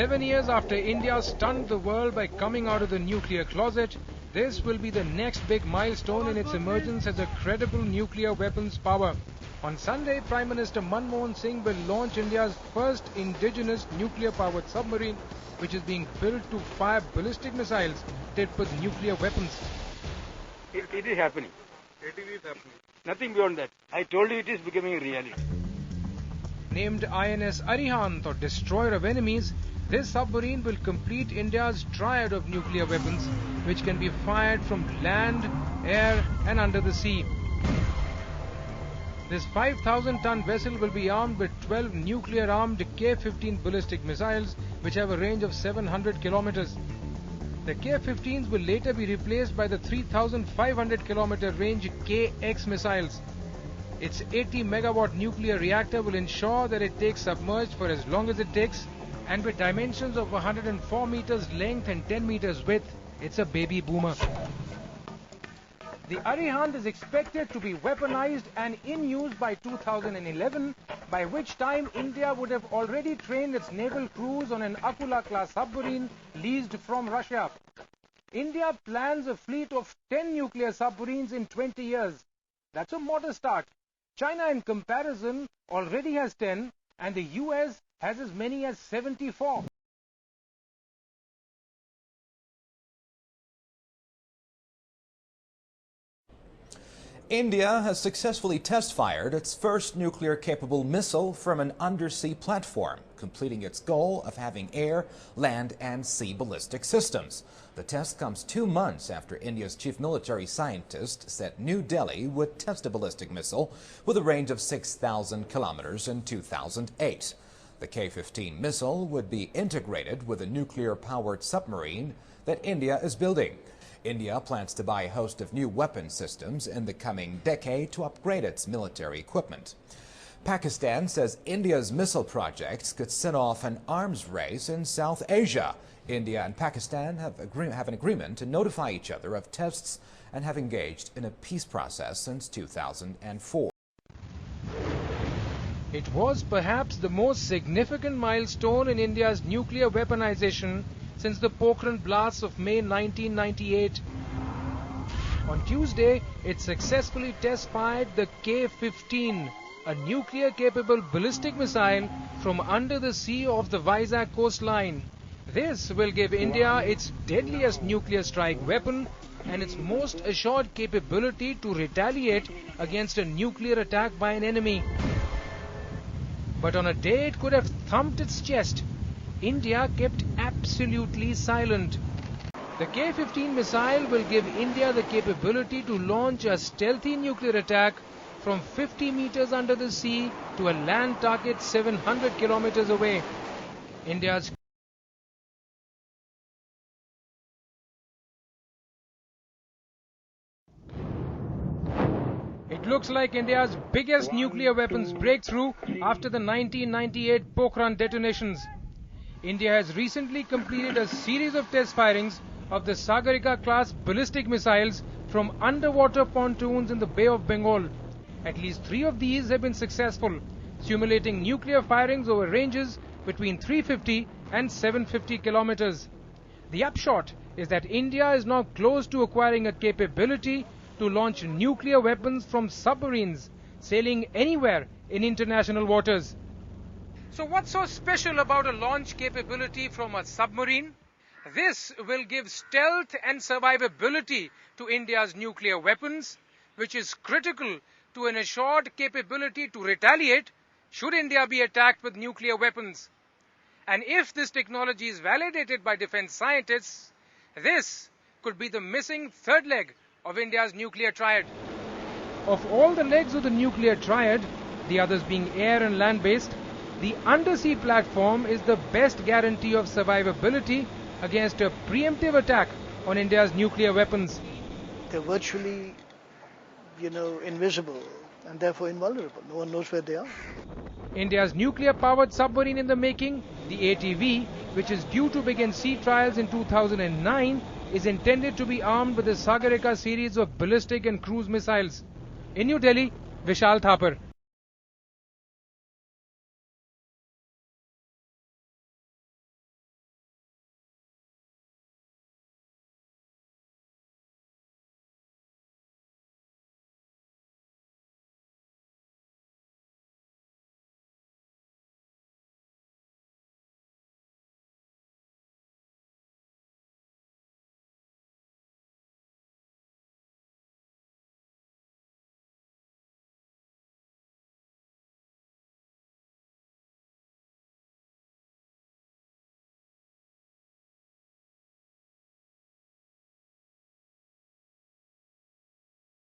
11 years after India stunned the world by coming out of the nuclear closet, this will be the next big milestone in its emergence as a credible nuclear weapons power. On Sunday, Prime Minister Manmohan Singh will launch India's first indigenous nuclear-powered submarine, which is being built to fire ballistic missiles tipped with nuclear weapons. It is happening. It is happening. Nothing beyond that. I told you it is becoming a reality. Named INS Arihant, or destroyer of enemies, this submarine will complete India's triad of nuclear weapons, which can be fired from land, air and under the sea. This 5,000-ton vessel will be armed with 12 nuclear-armed K-15 ballistic missiles, which have a range of 700 kilometers. The K-15s will later be replaced by the 3,500-kilometer range KX missiles. Its 80-megawatt nuclear reactor will ensure that it takes submerged for as long as it takes, and with dimensions of 104 meters length and 10 meters width, it's a baby boomer. The Arihant is expected to be weaponized and in use by 2011, by which time India would have already trained its naval crews on an Akula-class submarine leased from Russia. India plans a fleet of 10 nuclear submarines in 20 years. That's a modest start. China, in comparison, already has 10, and the US has as many as 74. India has successfully test-fired its first nuclear-capable missile from an undersea platform, completing its goal of having air, land and sea ballistic systems. The test comes 2 months after India's chief military scientist said New Delhi would test a ballistic missile with a range of 6,000 kilometers in 2008. The K-15 missile would be integrated with a nuclear-powered submarine that India is building. India plans to buy a host of new weapon systems in the coming decade to upgrade its military equipment. Pakistan says India's missile projects could set off an arms race in South Asia. India and Pakistan have an agreement to notify each other of tests and have engaged in a peace process since 2004. It was perhaps the most significant milestone in India's nuclear weaponization since the Pokhran blasts of May 1998. On Tuesday, it successfully test-fired the K-15, a nuclear-capable ballistic missile from under the sea off the Vizag coastline. This will give India its deadliest nuclear strike weapon and its most assured capability to retaliate against a nuclear attack by an enemy. But on a day it could have thumped its chest, India kept absolutely silent. The K-15 missile will give India the capability to launch a stealthy nuclear attack from 50 meters under the sea to a land target 700 kilometers away. It looks like India's biggest nuclear weapons breakthrough after the 1998 Pokhran detonations. India has recently completed a series of test firings of the Sagarika-class ballistic missiles from underwater pontoons in the Bay of Bengal. At least 3 of these have been successful, simulating nuclear firings over ranges between 350 and 750 kilometers. The upshot is that India is now close to acquiring a capability to launch nuclear weapons from submarines sailing anywhere in international waters. So what's so special about a launch capability from a submarine? This will give stealth and survivability to India's nuclear weapons, which is critical to an assured capability to retaliate should India be attacked with nuclear weapons. And if this technology is validated by defense scientists, this could be the missing third leg of India's nuclear triad. Of all the legs of the nuclear triad, the others being air and land-based, the undersea platform is the best guarantee of survivability against a preemptive attack on India's nuclear weapons. They're virtually, invisible and therefore invulnerable. No one knows where they are. India's nuclear-powered submarine in the making, the ATV, which is due to begin sea trials in 2009, is intended to be armed with the Sagarika series of ballistic and cruise missiles. In New Delhi, Vishal Thapar.